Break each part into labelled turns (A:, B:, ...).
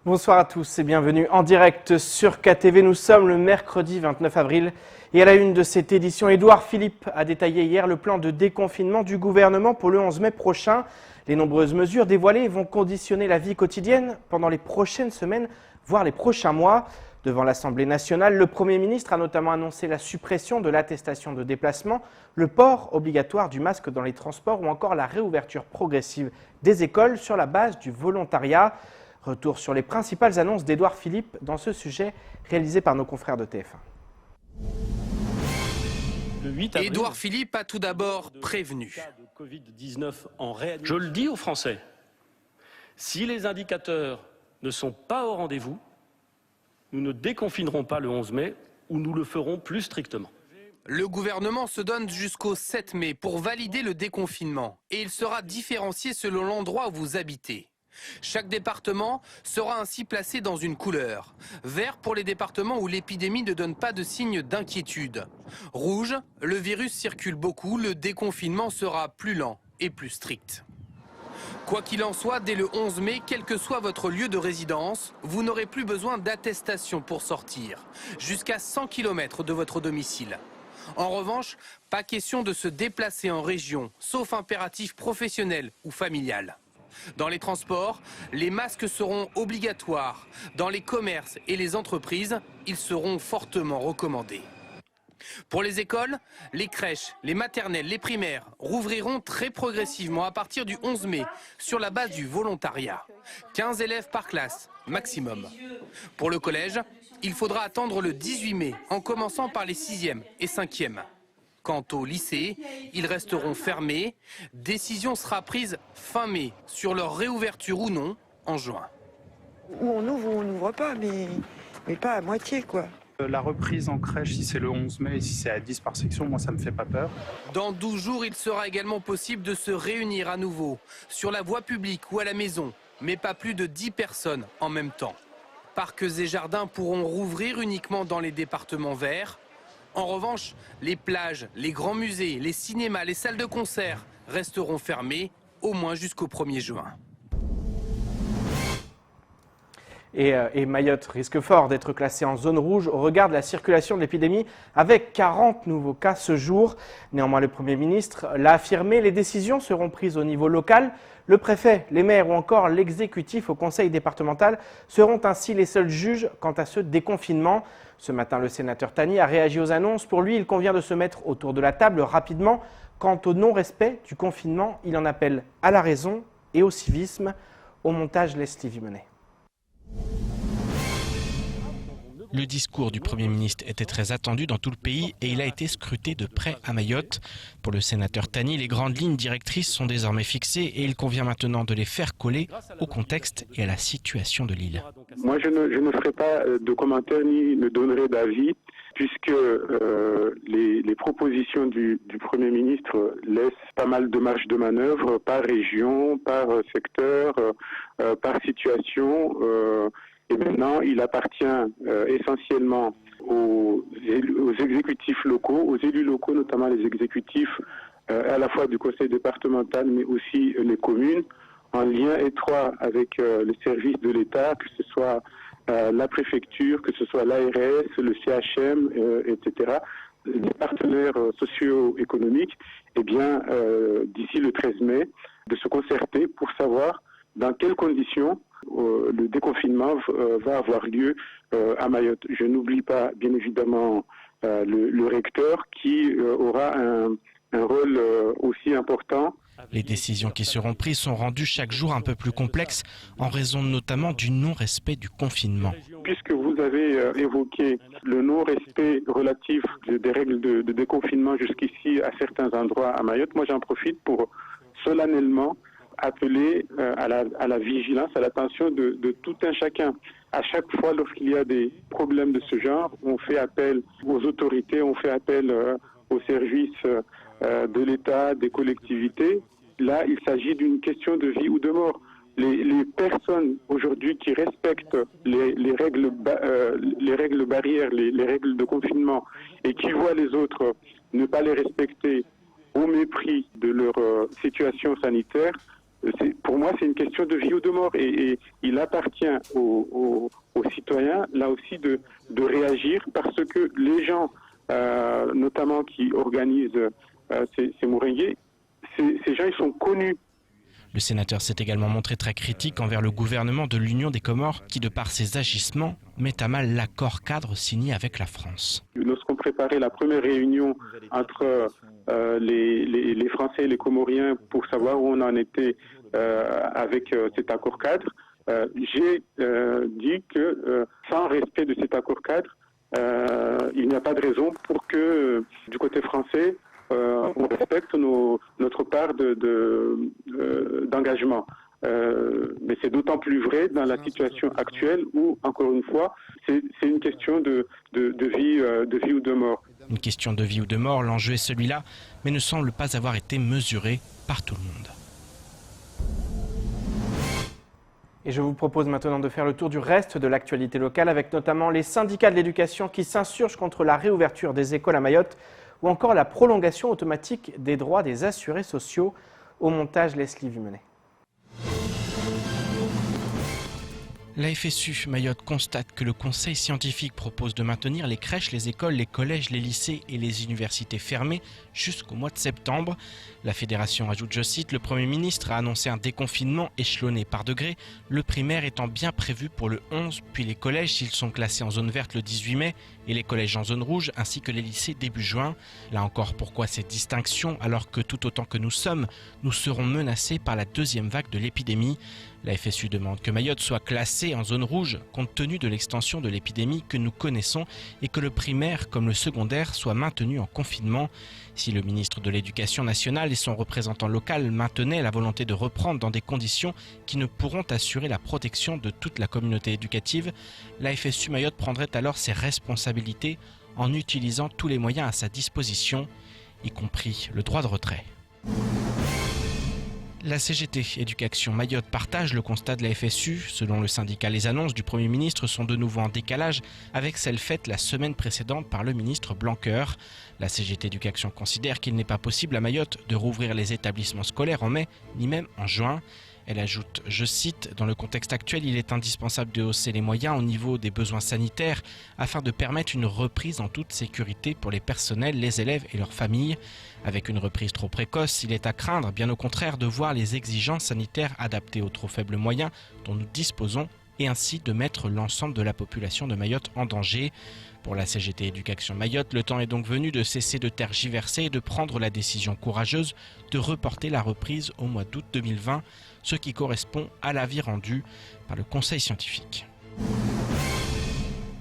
A: Bonsoir à tous et bienvenue en direct sur KTV. Nous sommes le mercredi 29 avril et à la une de cette édition, Édouard Philippe a détaillé hier le plan de déconfinement du gouvernement pour le 11 mai prochain. Les nombreuses mesures dévoilées vont conditionner la vie quotidienne pendant les prochaines semaines, voire les prochains mois. Devant l'Assemblée nationale, le Premier ministre a notamment annoncé la suppression de l'attestation de déplacement, le port obligatoire du masque dans les transports ou encore la réouverture progressive des écoles sur la base du volontariat. Retour sur les principales annonces d'Édouard Philippe dans ce sujet réalisé par nos confrères de TF1.
B: Édouard Philippe a tout d'abord prévenu.
C: Je le dis aux Français, si les indicateurs ne sont pas au rendez-vous, nous ne déconfinerons pas le 11 mai ou nous le ferons plus strictement.
B: Le gouvernement se donne jusqu'au 7 mai pour valider le déconfinement et il sera différencié selon l'endroit où vous habitez. Chaque département sera ainsi placé dans une couleur. Vert pour les départements où l'épidémie ne donne pas de signe d'inquiétude. Rouge, le virus circule beaucoup, le déconfinement sera plus lent et plus strict. Quoi qu'il en soit, dès le 11 mai, quel que soit votre lieu de résidence, vous n'aurez plus besoin d'attestation pour sortir, jusqu'à 100 km de votre domicile. En revanche, pas question de se déplacer en région, sauf impératif professionnel ou familial. Dans les transports, les masques seront obligatoires. Dans les commerces et les entreprises, ils seront fortement recommandés. Pour les écoles, les crèches, les maternelles, les primaires rouvriront très progressivement à partir du 11 mai sur la base du volontariat. 15 élèves par classe, maximum. Pour le collège, il faudra attendre le 18 mai en commençant par les 6e et 5e. Quant aux lycées, ils resteront fermés. Décision sera prise fin mai sur leur réouverture ou non en juin.
D: Ou on ouvre ou on n'ouvre pas, mais pas à moitié, quoi.
E: La reprise en crèche, si c'est le 11 mai et si c'est à 10 par section, moi ça me fait pas peur.
B: Dans 12 jours, il sera également possible de se réunir à nouveau, sur la voie publique ou à la maison, mais pas plus de 10 personnes en même temps. Parcs et jardins pourront rouvrir uniquement dans les départements verts. En revanche, les plages, les grands musées, les cinémas, les salles de concert resteront fermés au moins jusqu'au 1er juin.
A: Et Mayotte risque fort d'être classée en zone rouge au regard de la circulation de l'épidémie avec 40 nouveaux cas ce jour. Néanmoins, le Premier ministre l'a affirmé, les décisions seront prises au niveau local. Le préfet, les maires ou encore l'exécutif au conseil départemental seront ainsi les seuls juges quant à ce déconfinement. Ce matin, le sénateur Tani a réagi aux annonces. Pour lui, il convient de se mettre autour de la table rapidement. Quant au non-respect du confinement, il en appelle à la raison et au civisme. Au montage, Leslie Vimonet.
F: Le discours du Premier ministre était très attendu dans tout le pays et il a été scruté de près à Mayotte. Pour le sénateur Tani, les grandes lignes directrices sont désormais fixées et il convient maintenant de les faire coller au contexte et à la situation de l'île.
G: Moi, je ne ferai pas de commentaires ni ne donnerai d'avis puisque les propositions du Premier ministre laissent pas mal de marge de manœuvre par région, par secteur, par situation. Et maintenant, il appartient essentiellement aux exécutifs locaux, aux élus locaux, notamment les exécutifs à la fois du conseil départemental, mais aussi les communes, en lien étroit avec les services de l'État, que ce soit la préfecture, que ce soit l'ARS, le CHM, etc., les partenaires socio-économiques, eh bien, d'ici le 13 mai, de se concerter pour savoir dans quelles conditions le déconfinement va avoir lieu à Mayotte. Je n'oublie pas, bien évidemment, le recteur qui aura un rôle aussi important.
F: Les décisions qui seront prises sont rendues chaque jour un peu plus complexes en raison notamment du non-respect du confinement.
G: Puisque vous avez évoqué le non-respect relatif des règles de déconfinement jusqu'ici à certains endroits à Mayotte, moi j'en profite pour solennellement appeler à la vigilance, à l'attention de tout un chacun. À chaque fois, lorsqu'il y a des problèmes de ce genre, on fait appel aux autorités, on fait appel aux services de l'État, des collectivités. Là, il s'agit d'une question de vie ou de mort. Les personnes aujourd'hui qui respectent les règles barrières, les règles de confinement et qui voient les autres ne pas les respecter au mépris de leur situation sanitaire, pour moi, c'est une question de vie ou de mort. Et il appartient aux citoyens, là aussi, de réagir parce que les gens, notamment qui organisent ces mouringués, ces gens, ils sont connus.
F: Le sénateur s'est également montré très critique envers le gouvernement de l'Union des Comores qui, de par ses agissements, met à mal l'accord cadre signé avec la France.
G: Lorsqu'on préparait la première réunion entre les Français et les Comoriens pour savoir où on en était avec cet accord cadre, j'ai dit que sans respect de cet accord cadre, il n'y a pas de raison pour que du côté français, on respecte notre part d'engagement. Mais c'est d'autant plus vrai dans la situation actuelle où, encore une fois, c'est une question de vie ou de mort.
F: Une question de vie ou de mort, l'enjeu est celui-là, mais ne semble pas avoir été mesuré par tout le monde.
A: Et je vous propose maintenant de faire le tour du reste de l'actualité locale avec notamment les syndicats de l'éducation qui s'insurgent contre la réouverture des écoles à Mayotte ou encore la prolongation automatique des droits des assurés sociaux. Au montage, Leslie Vumenet.
F: La FSU Mayotte constate que le conseil scientifique propose de maintenir les crèches, les écoles, les collèges, les lycées et les universités fermées jusqu'au mois de septembre. La fédération ajoute, je cite, le Premier ministre a annoncé un déconfinement échelonné par degré, le primaire étant bien prévu pour le 11, puis les collèges s'ils sont classés en zone verte le 18 mai et les collèges en zone rouge ainsi que les lycées début juin. Là encore, pourquoi cette distinction alors que tout autant que nous serons menacés par la deuxième vague de l'épidémie? La FSU demande que Mayotte soit classée en zone rouge compte tenu de l'extension de l'épidémie que nous connaissons et que le primaire comme le secondaire soit maintenu en confinement. Si le ministre de l'Éducation nationale et son représentant local maintenaient la volonté de reprendre dans des conditions qui ne pourront assurer la protection de toute la communauté éducative, la FSU Mayotte prendrait alors ses responsabilités en utilisant tous les moyens à sa disposition, y compris le droit de retrait. La CGT Éducation Mayotte partage le constat de la FSU. Selon le syndicat, les annonces du Premier ministre sont de nouveau en décalage avec celles faites la semaine précédente par le ministre Blanquer. La CGT Éducation considère qu'il n'est pas possible à Mayotte de rouvrir les établissements scolaires en mai, ni même en juin. Elle ajoute, je cite, « Dans le contexte actuel, il est indispensable de hausser les moyens au niveau des besoins sanitaires afin de permettre une reprise en toute sécurité pour les personnels, les élèves et leurs familles. Avec une reprise trop précoce, il est à craindre, bien au contraire, de voir les exigences sanitaires adaptées aux trop faibles moyens dont nous disposons et ainsi de mettre l'ensemble de la population de Mayotte en danger. » Pour la CGT Éducation Mayotte, le temps est donc venu de cesser de tergiverser et de prendre la décision courageuse de reporter la reprise au mois d'août 2020, ce qui correspond à l'avis rendu par le Conseil scientifique.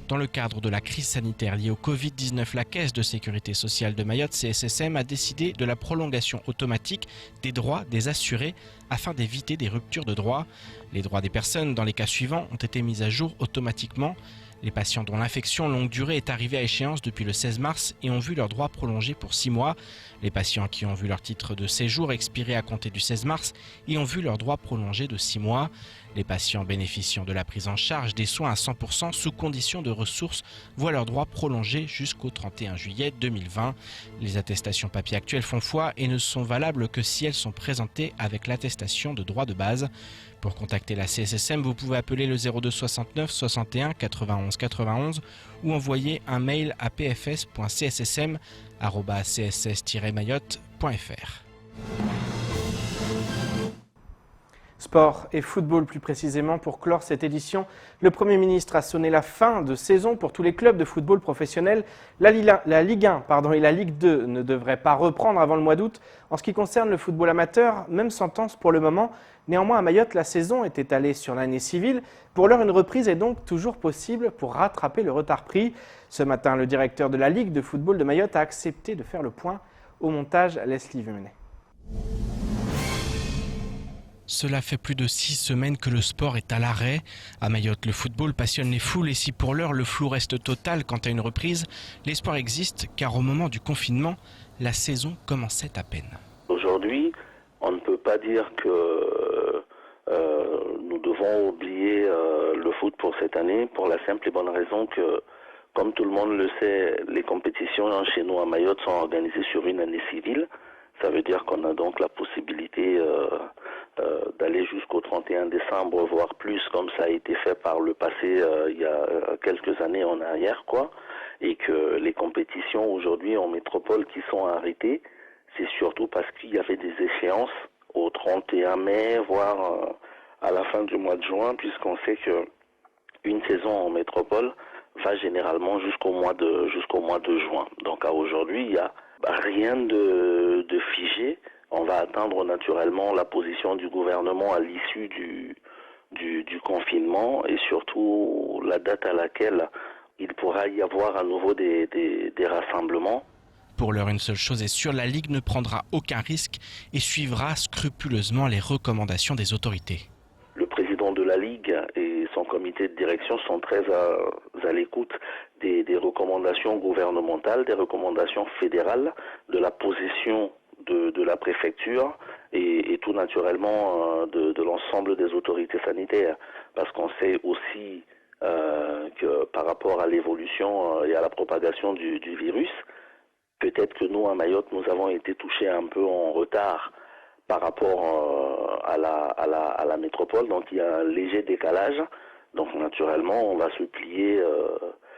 F: Dans le cadre de la crise sanitaire liée au Covid-19, la Caisse de sécurité sociale de Mayotte, CSSM, a décidé de la prolongation automatique des droits des assurés afin d'éviter des ruptures de droits. Les droits des personnes, dans les cas suivants, ont été mis à jour automatiquement. Les patients dont l'infection longue durée est arrivée à échéance depuis le 16 mars et ont vu leurs droits prolongés pour 6 mois. Les patients qui ont vu leur titre de séjour expirer à compter du 16 mars et ont vu leurs droits prolongés de 6 mois. Les patients bénéficiant de la prise en charge des soins à 100% sous condition de ressources voient leurs droits prolongés jusqu'au 31 juillet 2020. Les attestations papier actuelles font foi et ne sont valables que si elles sont présentées avec l'attestation de droit de base. Pour contacter la CSSM, vous pouvez appeler le 02 69 61 91 91 ou envoyer un mail à pfs.cssm@css-mayotte.fr.
A: Sport et football plus précisément, pour clore cette édition, le Premier ministre a sonné la fin de saison pour tous les clubs de football professionnels. La Ligue 1 et la Ligue 2 ne devraient pas reprendre avant le mois d'août. En ce qui concerne le football amateur, même sentence pour le moment. Néanmoins, à Mayotte, la saison est étalée sur l'année civile. Pour l'heure, une reprise est donc toujours possible pour rattraper le retard pris. Ce matin, le directeur de la Ligue de football de Mayotte a accepté de faire le point. Au montage, Leslie Vumenet.
F: Cela fait plus de 6 semaines que le sport est à l'arrêt. À Mayotte, le football passionne les foules et si pour l'heure le flou reste total quant à une reprise, l'espoir existe car au moment du confinement, la saison commençait à peine.
H: Aujourd'hui, on ne peut pas dire que nous devons oublier le foot pour cette année pour la simple et bonne raison que, comme tout le monde le sait, les compétitions chez nous à Mayotte sont organisées sur une année civile. Ça veut dire qu'on a donc la possibilité d'aller jusqu'au 31 décembre, voire plus, comme ça a été fait par le passé il y a quelques années en arrière, quoi, et que les compétitions aujourd'hui en métropole qui sont arrêtées, c'est surtout parce qu'il y avait des échéances au 31 mai, voire à la fin du mois de juin, puisqu'on sait que une saison en métropole va généralement jusqu'au mois de juin. Donc à aujourd'hui, il n'y a rien de figé. On va atteindre naturellement la position du gouvernement à l'issue du confinement et surtout la date à laquelle il pourra y avoir à nouveau des rassemblements.
F: Pour l'heure, une seule chose est sûre, la Ligue ne prendra aucun risque et suivra scrupuleusement les recommandations des autorités.
H: Le président de la Ligue et son comité de direction sont très à l'écoute des recommandations gouvernementales, des recommandations fédérales, de la position de la préfecture et tout naturellement de l'ensemble des autorités sanitaires. Parce qu'on sait aussi que par rapport à l'évolution et à la propagation du virus, peut-être que nous, à Mayotte, nous avons été touchés un peu en retard par rapport à la métropole. Donc il y a un léger décalage. Donc naturellement, on va se plier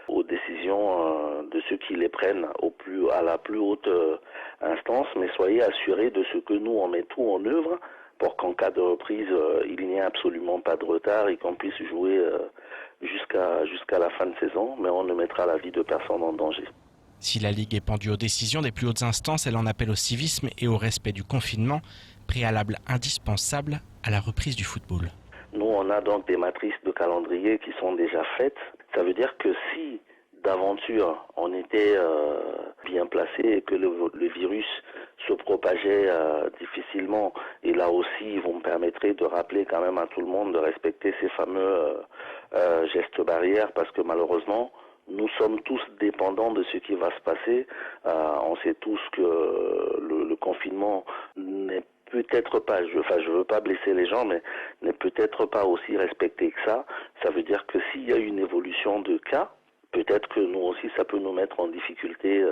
H: aux décisions de ceux qui les prennent à la plus haute instance. Mais soyez assurés de ce que nous, on met tout en œuvre pour qu'en cas de reprise, il n'y ait absolument pas de retard et qu'on puisse jouer jusqu'à la fin de saison. Mais on ne mettra la vie de personne en danger.
F: Si la Ligue est pendue aux décisions des plus hautes instances, elle en appelle au civisme et au respect du confinement, préalable indispensable à la reprise du football.
H: Nous, on a donc des matrices de calendrier qui sont déjà faites. Ça veut dire que si d'aventure on était bien placé et que le virus se propageait difficilement, et là aussi, vous me permettrez de rappeler quand même à tout le monde de respecter ces fameux gestes barrières, parce que malheureusement, nous sommes tous dépendants de ce qui va se passer. On sait tous que le confinement n'est peut-être pas, je veux pas blesser les gens, mais n'est peut-être pas aussi respecté que ça. Ça veut dire que s'il y a une évolution de cas, peut-être que nous aussi, ça peut nous mettre en difficulté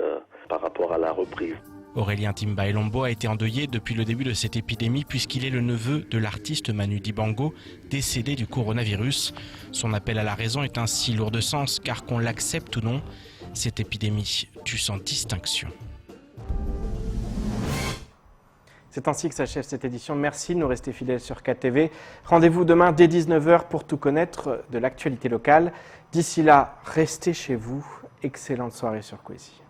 H: par rapport à la reprise.
F: Aurélien Timba Elombo a été endeuillé depuis le début de cette épidémie puisqu'il est le neveu de l'artiste Manu Dibango, décédé du coronavirus. Son appel à la raison est ainsi lourd de sens car qu'on l'accepte ou non, cette épidémie tue sans distinction.
A: C'est ainsi que s'achève cette édition. Merci de nous rester fidèles sur KTV. Rendez-vous demain dès 19h pour tout connaître de l'actualité locale. D'ici là, restez chez vous. Excellente soirée sur Kwesi.